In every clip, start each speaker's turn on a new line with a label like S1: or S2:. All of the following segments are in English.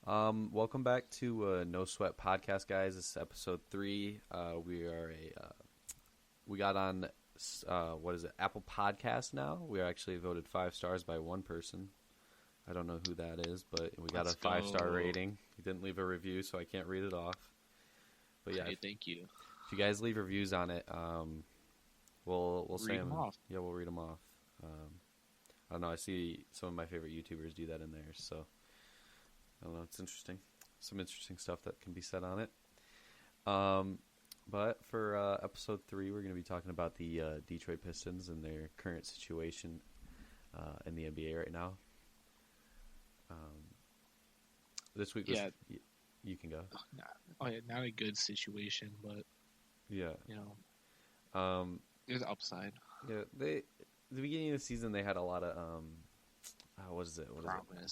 S1: Welcome back to No Sweat Podcast, guys. This is episode 3. We got on Apple Podcast now. We are actually voted 5 stars by one person. I don't know who that is, but we got a 5-star rating. He didn't leave a review, so I can't read it off. But yeah,
S2: thank you.
S1: If you guys leave reviews on it, we'll
S2: read them off.
S1: Yeah, we'll read them off. I don't know. I see some of my favorite YouTubers do that in theirs, so. I don't know. It's interesting. Some interesting stuff that can be said on it. But for episode 3, we're going to be talking about the Detroit Pistons and their current situation in the NBA right now. This week, you can go.
S2: Not a good situation, but
S1: yeah,
S2: there's upside.
S1: Yeah, the beginning of the season they had a lot of what is it?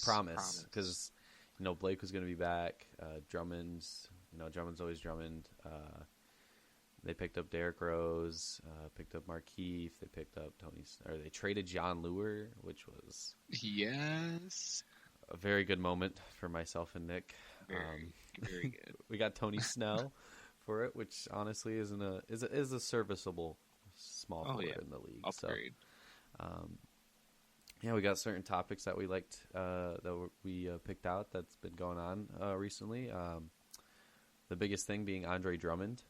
S1: Promise because. Blake was going to be back. Drummond's always Drummond. They picked up Derrick Rose, picked up Markieff. They picked up they traded John Lure, which was
S2: a
S1: very good moment for myself and Nick.
S2: Very good.
S1: We got Tony Snell for it, which honestly is a serviceable small forward in the league.
S2: Upgrade.
S1: So, yeah, we got certain topics that we liked that we picked out that's been going on recently. The biggest thing being Andre Drummond.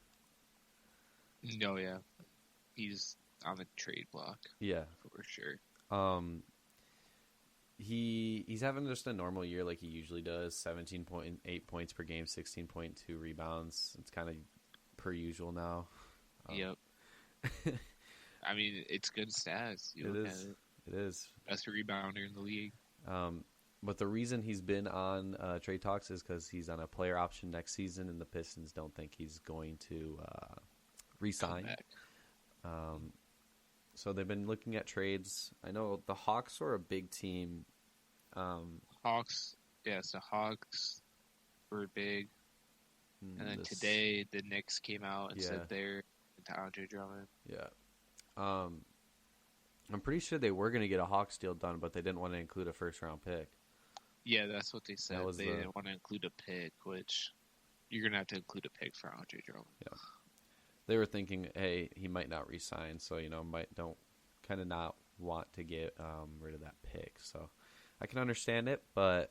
S2: Oh, yeah. He's on the trade block.
S1: Yeah.
S2: For sure.
S1: He's having just a normal year like he usually does. 17.8 points per game, 16.2 rebounds. It's kind of per usual now.
S2: Yep. I mean, it's good stats.
S1: It is.
S2: Best rebounder in the league.
S1: But the reason he's been on trade talks is because he's on a player option next season, and the Pistons don't think he's going to re-sign. So they've been looking at trades. I know the Hawks were a big team.
S2: Hawks were big. And then today, the Knicks came out and said they're into Andre Drummond.
S1: Yeah. I'm pretty sure they were going to get a Hawks deal done, but they didn't want to include a first-round pick.
S2: Yeah, that's what they said. They didn't want to include a pick, which you're going to have to include a pick for Andre Drummond.
S1: Yeah. They were thinking, hey, he might not re-sign, so, don't not want to get rid of that pick. So I can understand it, but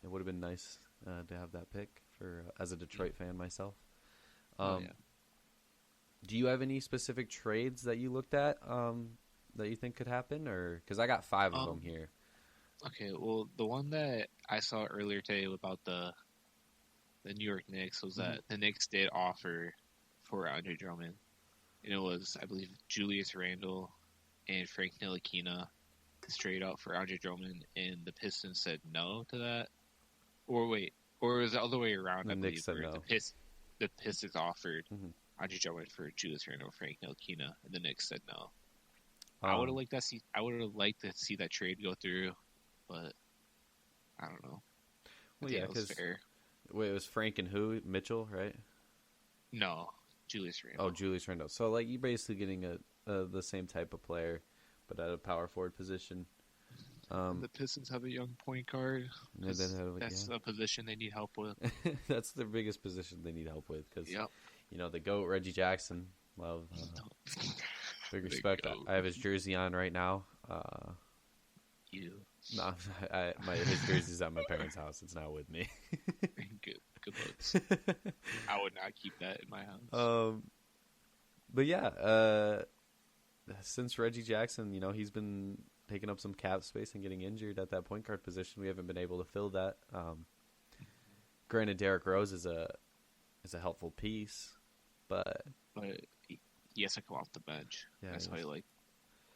S1: it would have been nice to have that pick as a Detroit fan myself. Do you have any specific trades that you looked at that you think could happen, or because I got 5 of them here?
S2: Okay, well, the one that I saw earlier today about the New York Knicks was that the Knicks did offer for Andre Drummond, and it was, I believe, Julius Randle and Frank Ntilikina straight out for Andre Drummond, and the Pistons said no to that. Or it was the other way around.
S1: The
S2: I
S1: Knicks
S2: believe
S1: said no.
S2: The Pistons offered Andre Drummond for Julius Randle, Frank Ntilikina, and the Knicks said no. I would have liked to see that trade go through, but I don't know.
S1: Well, yeah, because it was Frank and who? Mitchell, right?
S2: No, Julius Randle.
S1: Oh, Julius Randle. So you're basically getting the same type of player, but at a power forward position.
S2: The Pistons have a young point guard. That's a position they need help with.
S1: That's their biggest position they need help with because the GOAT Reggie Jackson. Love. Big respect. I have his jersey on right now. No, his jersey's at my parents' house. It's not with me.
S2: Good looks. I would not keep that in my house.
S1: But yeah, since Reggie Jackson, he's been taking up some cap space and getting injured at that point guard position. We haven't been able to fill that. Granted, Derrick Rose is a helpful piece, but
S2: he has to come off the bench. Yeah, that's why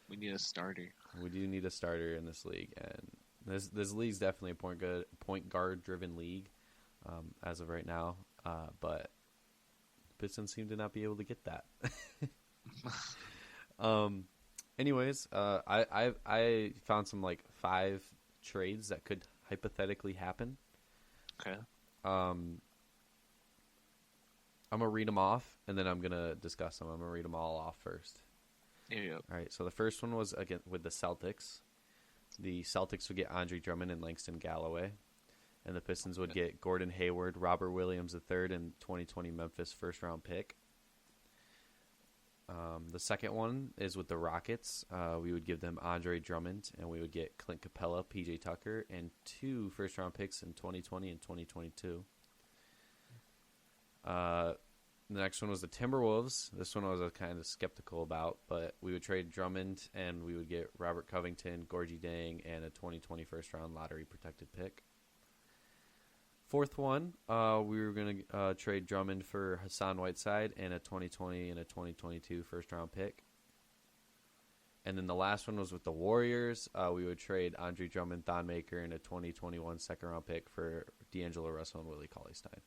S2: we need a starter.
S1: We do need a starter in this league, and this league's definitely a point guard driven league as of right now. But Pistons seem to not be able to get that. Anyways, I found some 5 trades that could hypothetically happen.
S2: Okay.
S1: I'm going to read them off, and then I'm going to discuss them. I'm going to read them all off first.
S2: Yeah.
S1: All right, so the first one was again with the Celtics. The Celtics would get Andre Drummond and Langston Galloway. and the Pistons would get Gordon Hayward, Robert Williams III, and 2020 Memphis first-round pick. The second one is with the Rockets. We would give them Andre Drummond, and we would get Clint Capella, P.J. Tucker, and 2 first-round picks in 2020 and 2022. The next one was the Timberwolves. This one I was kind of skeptical about, but we would trade Drummond, and we would get Robert Covington, Gorgie Dang, and a 2020 first-round lottery-protected pick. Fourth one, we were going to trade Drummond for Hassan Whiteside and a 2020 and a 2022 first-round pick. And then the last one was with the Warriors. We would trade Andre Drummond, Thon Maker, and a 2021 second-round pick for D'Angelo Russell and Willie Cauley-Stein.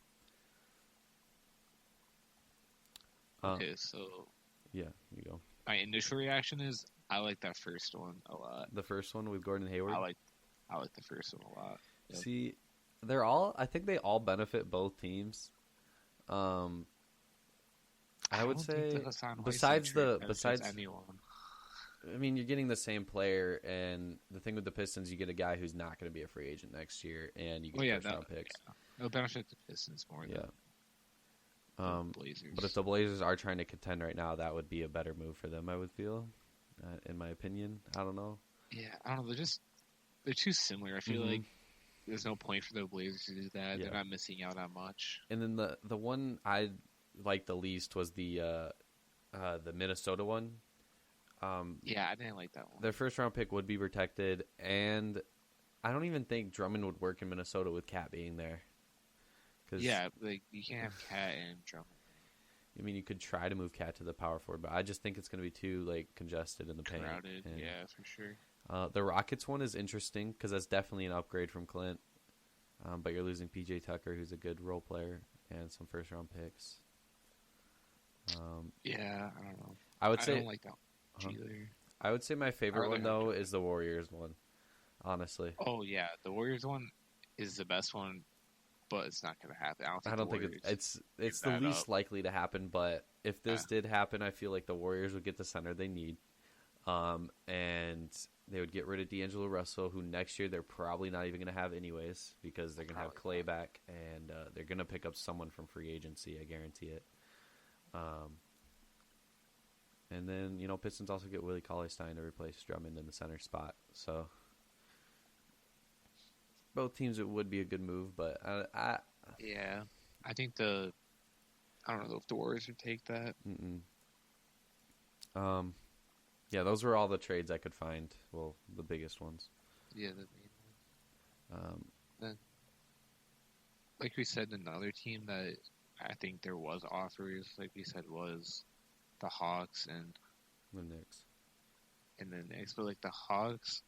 S2: Okay, so...
S1: Yeah, you go.
S2: My initial reaction is I like that first one a lot.
S1: The first one with Gordon Hayward?
S2: I like the first one a lot. Yep.
S1: See... I think they all benefit both teams. I would say besides
S2: anyone.
S1: I mean, you're getting the same player, and the thing with the Pistons, you get a guy who's not going to be a free agent next year, and you get first-round picks.
S2: Yeah. It'll benefit the Pistons more than the Blazers.
S1: But if the Blazers are trying to contend right now, that would be a better move for them, I would feel, in my opinion. I don't know.
S2: Yeah, I don't know. They're too similar. I feel like there's no point for the Blazers to do that. Yeah. They're not missing out on much.
S1: And then the one I liked the least was the Minnesota one.
S2: Yeah, I didn't like that one.
S1: Their first-round pick would be protected, and I don't even think Drummond would work in Minnesota with Cat being there.
S2: Yeah, like you can't have Cat and Drummond.
S1: I mean, you could try to move Cat to the power forward, but I just think it's going to be too congested in the paint.
S2: Crowded, yeah, for sure.
S1: The Rockets one is interesting because that's definitely an upgrade from Clint. But you're losing P.J. Tucker, who's a good role player, and some first-round picks.
S2: Yeah, I don't know.
S1: I don't
S2: like that one either.
S1: I would say my favorite one, though, is the Warriors one, honestly.
S2: Oh, yeah. The Warriors one is the best one, but it's not going to happen.
S1: I don't think it's the least likely to happen, but if this did happen, I feel like the Warriors would get the center they need. And they would get rid of D'Angelo Russell, who next year they're probably not even going to have anyways because they're going to have Clay back, and they're going to pick up someone from free agency. I guarantee it. And then, Pistons also get Willie Cauley-Stein to replace Drummond in the center spot. So both teams, it would be a good move, but I
S2: think I don't know if the Warriors would take that.
S1: Yeah, those were all the trades I could find. Well, the biggest ones.
S2: Yeah, the main ones. Then, like we said, another team that I think there was offers, like we said, was the Hawks and
S1: the Knicks.
S2: But like the Hawks,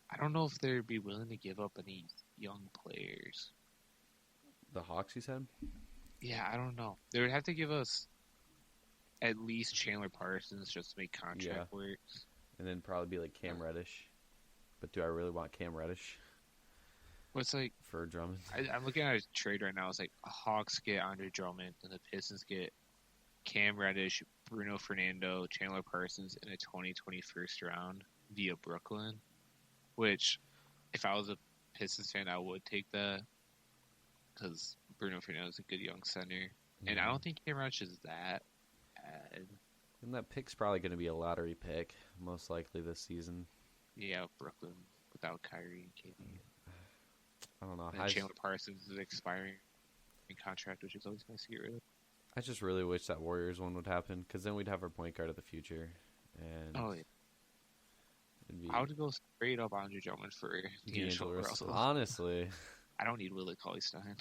S2: I don't know if they'd be willing to give up any young players.
S1: The Hawks, you said?
S2: Yeah, I don't know. They would have to give us at least Chandler Parsons just to make contract work.
S1: And then probably be like Cam Reddish. But do I really want Cam Reddish?
S2: What's like
S1: for Drummond?
S2: I'm looking at a trade right now. It's like Hawks get Andre Drummond, and the Pistons get Cam Reddish, Bruno Fernando, Chandler Parsons in a 2020 first round via Brooklyn. Which, if I was a Pistons fan, I would take that because Bruno Fernando is a good young center, and I don't think Cam Reddish is that.
S1: And that pick's probably going to be a lottery pick, most likely this season.
S2: Yeah, Brooklyn without Kyrie and KD.
S1: I don't know.
S2: And Chandler Parsons is expiring in contract, which is always nice to get rid of.
S1: I just really wish that Warriors one would happen, because then we'd have our point guard of the future. And
S2: I would go straight up Andre Drummond for D'Angelo Russell.
S1: Honestly.
S2: I don't need Willie Cauley-Stein.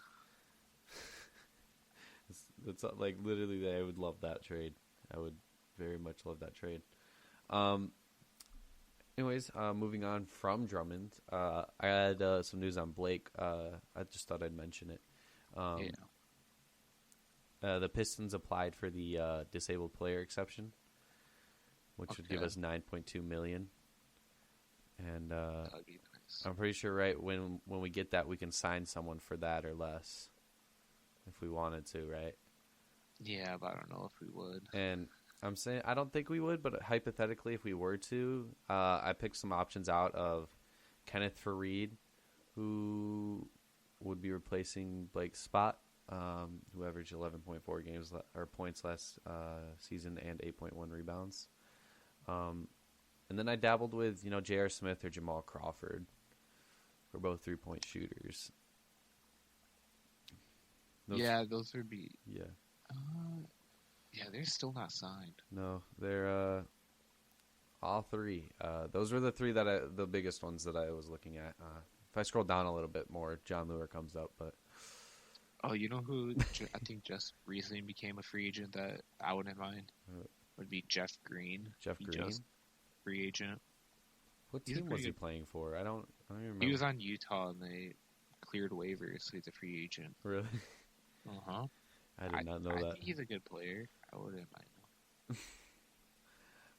S1: It's like literally, I would love that trade. I would very much love that trade. Anyways, moving on from Drummond, I had some news on Blake. I just thought I'd mention it. The Pistons applied for the disabled player exception, which would give us $9.2 million. And
S2: that'd be nice.
S1: I'm pretty sure, right, when we get that, we can sign someone for that or less if we wanted to, right?
S2: Yeah, but I don't know if we would.
S1: And I'm saying I don't think we would, but hypothetically, if we were to, I picked some options out of Kenneth Faried, who would be replacing Blake's spot, who averaged 11.4 games or points last season and 8.1 rebounds. And then I dabbled with, J.R. Smith or Jamal Crawford. We're both 3-point shooters.
S2: Those would be.
S1: Yeah.
S2: They're still not signed.
S1: No, they're all three. Those were the three the biggest ones that I was looking at. If I scroll down a little bit more, John Lure comes up, but.
S2: Oh, you know who I think just recently became a free agent that I wouldn't mind? Would be Jeff Green.
S1: Jeff Green?
S2: Just free agent.
S1: What team was he playing for? I don't even remember.
S2: He was on Utah and they cleared waivers, so he's a free agent.
S1: Really?
S2: Uh-huh.
S1: I did not know that.
S2: I think he's a good player. I wouldn't mind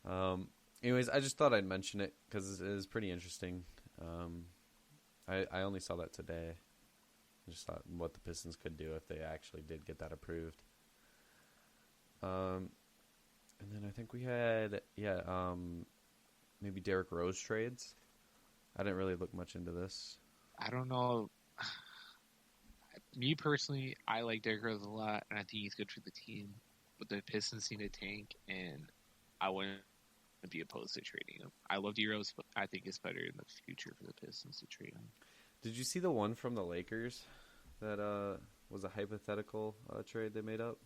S1: him. Anyways, I just thought I'd mention it because it is pretty interesting. I only saw that today. I just thought what the Pistons could do if they actually did get that approved. And then I think we had, maybe Derrick Rose trades. I didn't really look much into this.
S2: I don't know. Me personally, I like Derrick Rose a lot, and I think he's good for the team. But the Pistons need a tank, and I wouldn't be opposed to trading him. I love D-Rose, but I think it's better in the future for the Pistons to trade him.
S1: Did you see the one from the Lakers that was a hypothetical trade they made up?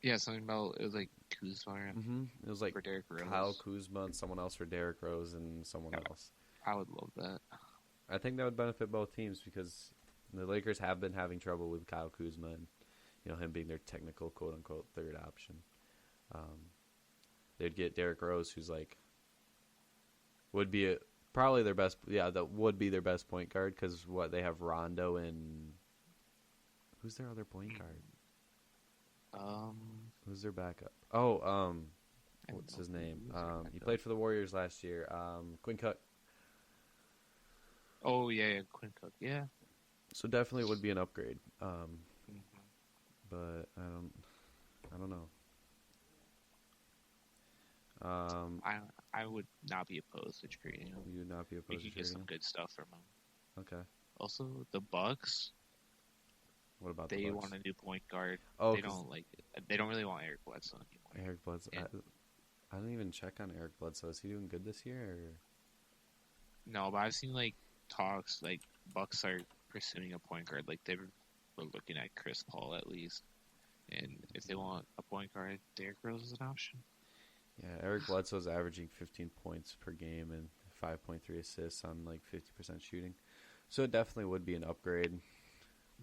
S2: Yeah, something about it was like Kuzma.
S1: Mm-hmm. It was like
S2: for Derrick Rose.
S1: Kyle Kuzma and someone else for Derrick Rose and someone else.
S2: I would love that.
S1: I think that would benefit both teams because the Lakers have been having trouble with Kyle Kuzma and him being their technical quote unquote third option. They'd get Derrick Rose, who's like would be probably their best. Yeah, that would be their best point guard because they have Rondo and who's their other point guard? Who's their backup? Oh, what's his name? He played for the Warriors last year. Quinn Cook.
S2: Oh yeah, Quinn Cook. Yeah.
S1: So definitely would be an upgrade. But I don't know.
S2: I would not be opposed to trading him.
S1: You would not be opposed to trading him?
S2: You could get some good stuff from him.
S1: Okay.
S2: Also, the Bucks.
S1: What about
S2: the Bucks? They want a new point guard. Oh, they don't like. They don't really want Eric Bledsoe anymore.
S1: Eric Bledsoe. I didn't even check on Eric Bledsoe. Is he doing good this year? Or?
S2: No, but I've seen talks Bucks are pursuing a point guard. They were looking at Chris Paul at least, and if they want a point guard, Derrick Rose is an option.
S1: Yeah, Eric Bledsoe's averaging 15 points per game and 5.3 assists on 50% shooting, so it definitely would be an upgrade.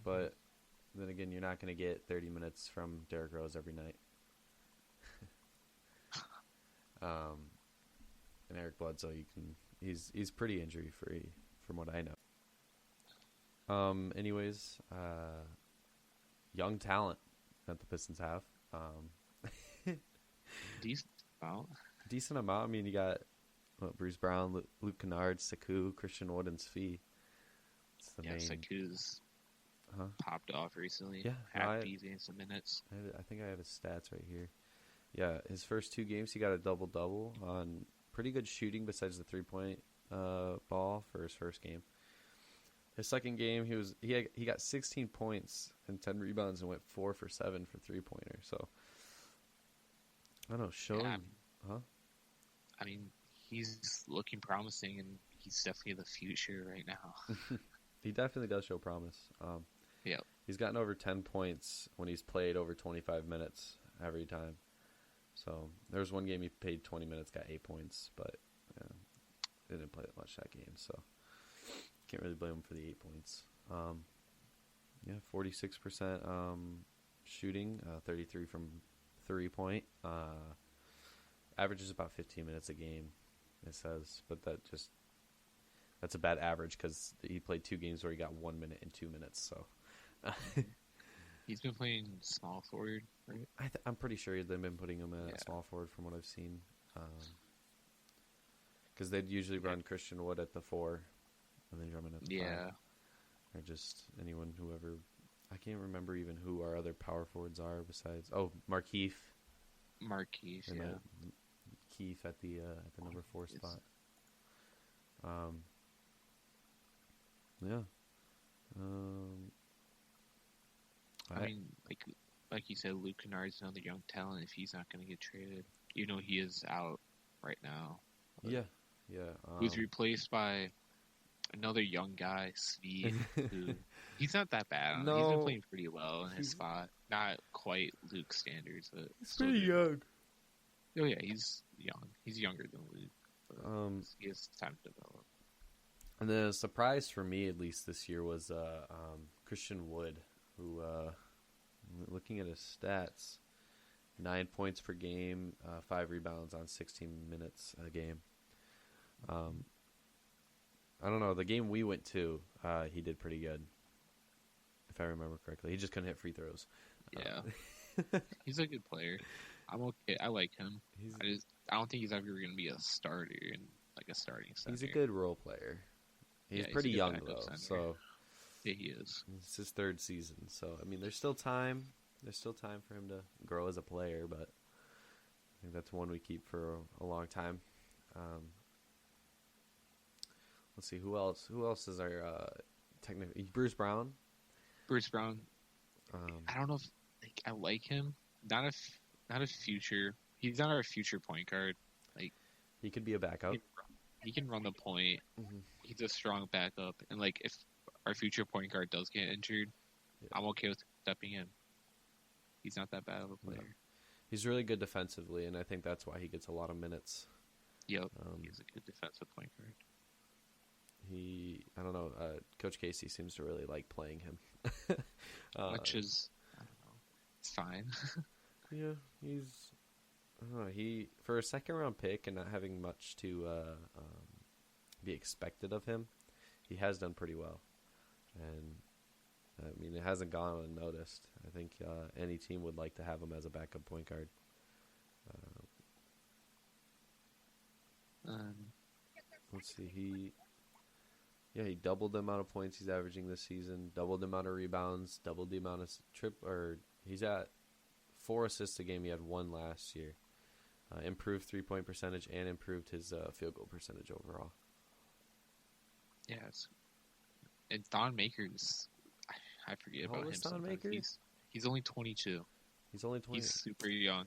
S1: But then again, you're not going to get 30 minutes from Derrick Rose every night. And Eric Bledsoe, he's pretty injury free from what I know. Anyways, young talent that the Pistons have. Decent amount. I mean, you got Bruce Brown, Luke Kennard, Sekou, Christian Wood, and Svi.
S2: Sekou's popped off recently.
S1: Yeah,
S2: Happy's in some minutes.
S1: I think I have his stats right here. Yeah, his first 2 games, he got a double-double on pretty good shooting besides the 3-point ball for his first game. His second game, he got 16 points and 10 rebounds and went 4 for 7 for 3-pointers. So, I don't know,
S2: I mean, he's looking promising, and he's definitely the future right now.
S1: He definitely does show promise.
S2: Yeah. He's
S1: gotten over 10 points when he's played over 25 minutes every time. So, there was one game he played 20 minutes, got 8 points, but he didn't play that much that game, so can't really blame him for the 8 points. 46% shooting, 33 from 3-point. Averages about 15 minutes a game, it says, but that's a bad average because he played 2 games where he got 1 minute and 2 minutes. So
S2: he's been playing small forward, right?
S1: I'm pretty sure they've been putting him at small forward from what I've seen, because they'd usually run Christian Wood at the 4, and then Drummond at the 5. Or just whoever. I can't remember even who our other power forwards are besides. Oh, Markieff.
S2: Yeah.
S1: Keefe at the number 4 spot. Yeah.
S2: I mean, like you said, Luke Kennard's another young talent. If he's not going to get traded, even though he is out right now.
S1: Yeah.
S2: Who's replaced by another young guy, Svi, who he's not that bad.
S1: No,
S2: he's been playing pretty well in his spot. Not quite Luke standards, but
S1: he's pretty young.
S2: Oh yeah, he's young. He's younger than Luke. But he has time to develop.
S1: And the surprise for me, at least this year, was Christian Wood, who, looking at his stats, 9 points per game, 5 rebounds on 16 minutes a game. I don't know. The game we went to, he did pretty good, if I remember correctly. He just couldn't hit free throws.
S2: Yeah, he's a good player. I'm okay. I like him. I don't think he's ever going to be a starter in like a starting center.
S1: He's a good role player. He's pretty young though, so
S2: yeah, he is.
S1: It's his 3rd season, so I mean, there's still time. There's still time for him to grow as a player, but I think that's one we keep for a long time. Let's see who else. Who else is our technical? Bruce Brown.
S2: Bruce Brown. I don't know if I like him. Not a future. He's not our future point guard. Like
S1: he could be a backup.
S2: He can run the point. Mm-hmm. He's a strong backup. And like if our future point guard does get injured, I'm okay with stepping in. He's not that bad of a player. No.
S1: He's really good defensively, and I think that's why he gets a lot of minutes.
S2: Yep, he's a good defensive point guard.
S1: I don't know, Coach Casey seems to really like playing him.
S2: Which is, I don't know, it's fine.
S1: Yeah, I don't know, for a 2nd-round pick and not having much to be expected of him, he has done pretty well. And, I mean, it hasn't gone unnoticed. I think any team would like to have him as a backup point guard. Let's see, he doubled the amount of points he's averaging this season, doubled the amount of rebounds, doubled the amount of he's at 4 assists a game. He had 1 last year. Improved 3-point percentage and improved his field goal percentage overall.
S2: Yes. And Don Makers, I forget about him.
S1: Don Makers?
S2: He's only 22.
S1: He's only 20.
S2: He's super young.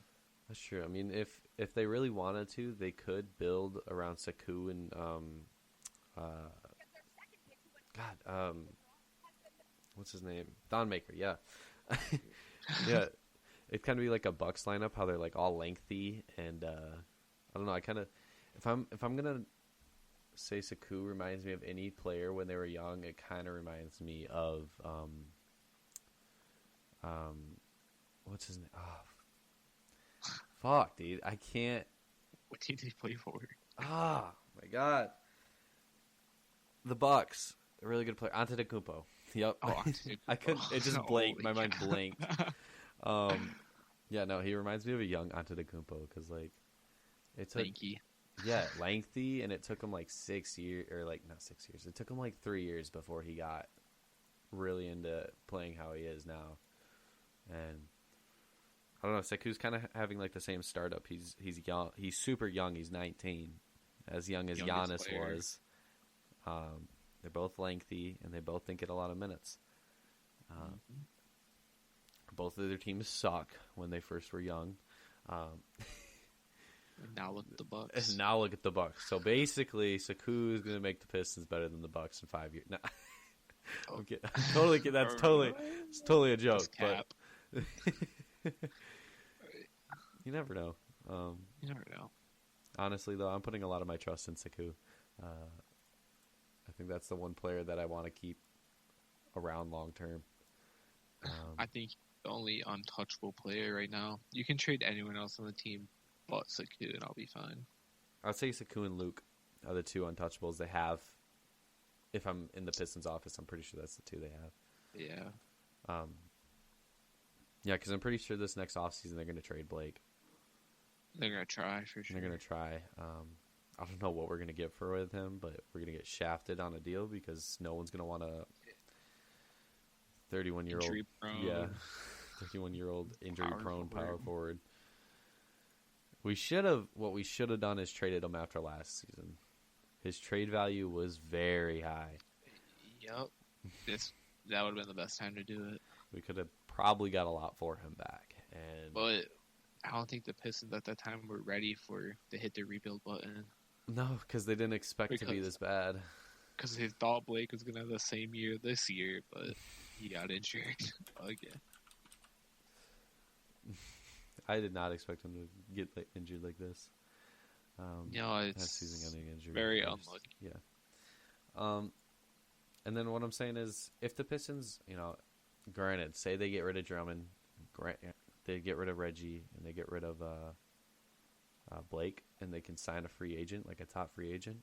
S1: That's true. I mean, if they really wanted to, they could build around Sekou and what's his name? Don Maker, yeah. Yeah. It kind of be like a Bucks lineup, how they're like all lengthy, and I don't know. I kind of, if I'm gonna say Sekou reminds me of any player when they were young, it kind of reminds me of what's his name? Oh, fuck, dude, I can't.
S2: What team did he play for?
S1: Ah, my God, the Bucks, a really good player, Antetokounmpo. Yep. Oh, Antetokounmpo. I couldn't. It just blanked. My mind blanked. Yeah, no, he reminds me of a young Antetokounmpo because, like, it took,
S2: lanky.
S1: Yeah, lengthy, and it took him like 6 years, or like not 6 years. It took him like 3 years before he got really into playing how he is now. And I don't know, Sekou's kind of having like the same startup. He's young. He's super young. He's 19, as young as Giannis was. They're both lengthy, and they both think get a lot of minutes. Both of their teams suck when they first were young.
S2: Now look at the Bucks.
S1: Now look at the Bucks. So basically, Sekou is going to make the Pistons better than the Bucks in 5 years. Nah. Okay. Totally, that's totally a joke. But you never know.
S2: You never know.
S1: Honestly, though, I'm putting a lot of my trust in Sekou. I think that's the one player that I want to keep around long term.
S2: I think the only untouchable player right now. You can trade anyone else on the team but Sekou, and I'll be fine.
S1: I'd say Sekou and Luke are the 2 untouchables they have. If I'm in the Pistons office, I'm pretty sure that's the 2 they have.
S2: Yeah.
S1: Yeah, because I'm pretty sure this next offseason they're going to trade Blake.
S2: They're going to try, for sure.
S1: They're going to try. I don't know what we're going to get for with him, but we're going to get shafted on a deal because no one's going to want a 31-year-old.
S2: Injury prone.
S1: Yeah, 31-year-old injury-prone power forward. What we should have done is traded him after last season. His trade value was very high.
S2: Yep. That would have been the best time to do it.
S1: We could have probably got a lot for him back.
S2: But I don't think the Pistons at that time were ready to hit the rebuild button.
S1: No, because they didn't expect to be this bad.
S2: Because they thought Blake was going to have the same year this year, but he got injured again.
S1: I did not expect him to get injured like this.
S2: It's
S1: season-ending injury.
S2: Very unlucky.
S1: Yeah. And then what I'm saying is, if the Pistons, granted, say they get rid of Drummond, they get rid of Reggie, and they get rid of Blake, and they can sign a free agent, like a top free agent.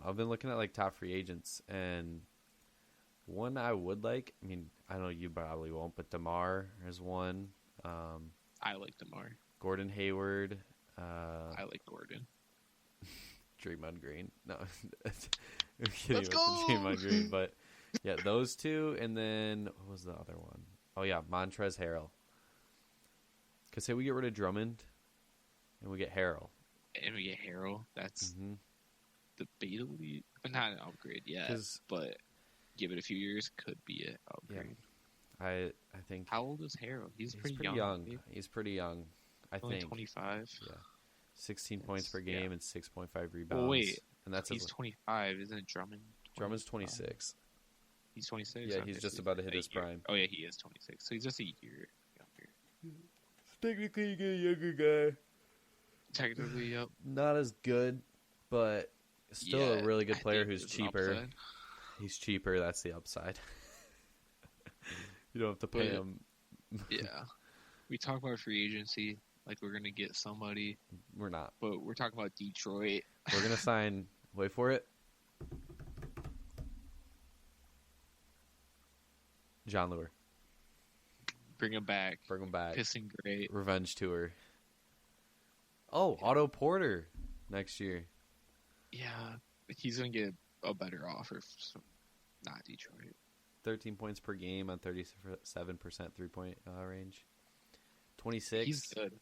S1: I've been looking at like top free agents, and one I would like. I mean, I know you probably won't, but DeMar is one.
S2: I like DeMar.
S1: Gordon Hayward.
S2: I like Gordon.
S1: Draymond Green. No,
S2: let's go.
S1: Draymond Green, but yeah, those two, and then what was the other one? Oh yeah, Montrezl Harrell. Because say we get rid of Drummond, and we get Harrell.
S2: That's debatably not an upgrade yet, but give it a few years, could be an upgrade.
S1: Yeah. I think.
S2: How old is Harrell? He's pretty young.
S1: He's pretty young. I
S2: Only
S1: think
S2: 25.
S1: Yeah, 16 points per game and 6.5 rebounds.
S2: Well, wait,
S1: and that's
S2: he's 25. Isn't it Drummond? 25?
S1: Drummond's 26.
S2: He's 26.
S1: Yeah, he's just about to hit his prime.
S2: Oh yeah, he is 26. So he's just a year younger.
S1: Technically, you get a younger guy.
S2: Technically, yep.
S1: Not as good, but still a really good player who's cheaper. He's cheaper. That's the upside. You don't have to pay him.
S2: Yeah. We talk about free agency like we're going to get somebody.
S1: We're not.
S2: But we're talking about Detroit.
S1: We're going to sign, wait for it, John Lure.
S2: Bring him back. Pissing great.
S1: Revenge tour. Oh, Otto Porter next year.
S2: Yeah. He's going to get a better offer from not Detroit.
S1: 13 points per game on 37% three-point range. 26.
S2: He's good.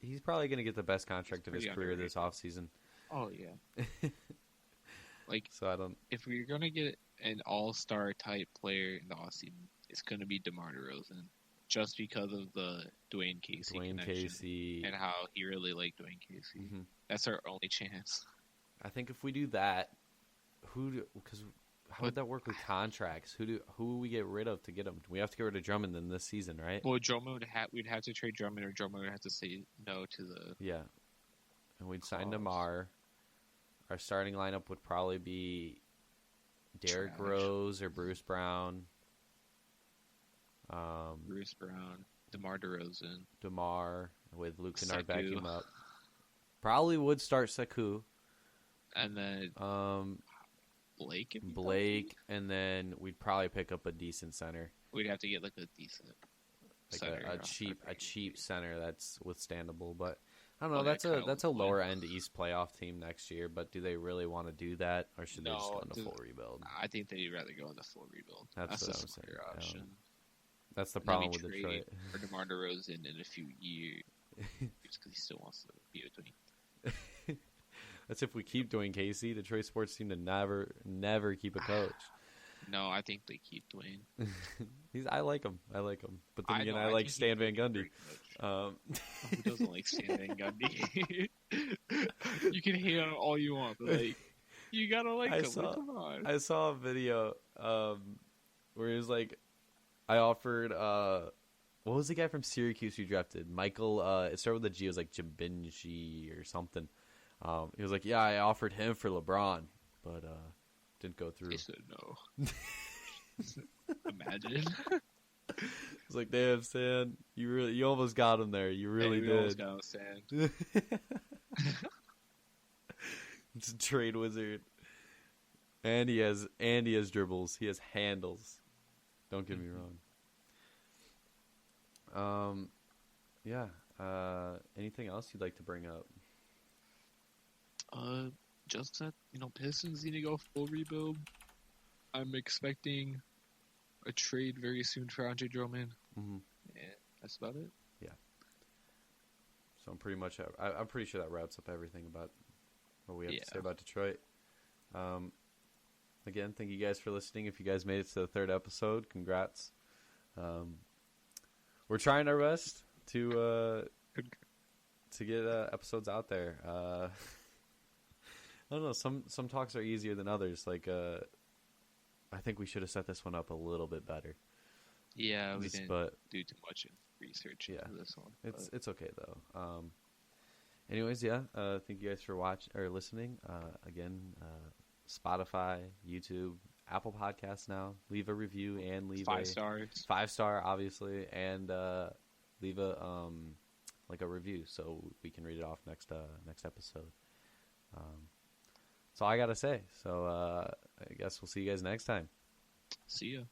S1: He's probably going to get the best contract of his career this offseason.
S2: Oh, yeah.
S1: So
S2: if we're going to get an all-star type player in the offseason, it's going to be DeMar DeRozan. Just because of the Dwayne Casey connection and how he really liked Dwayne Casey. Mm-hmm. That's our only chance.
S1: I think if we do that, how would that work with contracts? Who will we get rid of to get him? We have to get rid of Drummond in this season, right?
S2: Well, we'd have to trade Drummond, or Drummond would have to say no to the...
S1: Yeah. And we'd sign DeMar. Our starting lineup would probably be Derrick Rose or Bruce Brown.
S2: Bruce Brown, DeMar DeRozan.
S1: DeMar with Luke Kennard backing him up. Probably would start Sekou.
S2: And then Blake,
S1: and then we'd probably pick up a decent center.
S2: We'd have to get like a decent center,
S1: a cheap center that's withstandable. But I don't know. That's a lower end East playoff team next year. But do they really want to do that, or should they just go into full rebuild?
S2: I think they'd rather go into full rebuild. That's
S1: what I'm saying.
S2: Option.
S1: That's the problem with Detroit.
S2: For DeMar DeRozan in a few years, just because he still wants to be a Dwayne.
S1: That's if we keep Dwayne Casey. Detroit sports team to never keep a coach.
S2: No, I think they keep Dwayne.
S1: I like him. But then again, I like Stan Van Gundy.
S2: Who doesn't like Stan Van Gundy? You can hate on him all you want, but you gotta like him. Come on.
S1: I saw a video where he was like, I offered what was the guy from Syracuse who drafted? Michael, it started with a G. It was like Jabinji or something. He was like, yeah, I offered him for LeBron, but didn't go through.
S2: He said no. Imagine.
S1: It's like, damn, Stan, you almost got him there. You really did.
S2: Almost got him, Stan.
S1: It's a trade wizard, and he has dribbles. He has handles. Don't get me wrong. Yeah. Anything else you'd like to bring up?
S2: Just that, Pistons need to go full rebuild. I'm expecting a trade very soon for Andre Drummond. Mm-hmm. And that's about it.
S1: Yeah. So I'm pretty sure that wraps up everything about what we have to say about Detroit. again, thank you guys for listening. If you guys made it to the 3rd episode, congrats. We're trying our best to get episodes out there. I don't know. Some talks are easier than others. Like, I think we should have set this one up a little bit better.
S2: Yeah, we didn't do too much research into this one.
S1: It's okay though. Anyways, yeah. Thank you guys for watching or listening. Again, Spotify, YouTube, Apple Podcasts now. Leave a review and leave
S2: 5 stars.
S1: 5-star, obviously, and leave a like a review so we can read it off next episode. That's all I gotta say. So I guess we'll see you guys next time.
S2: See ya.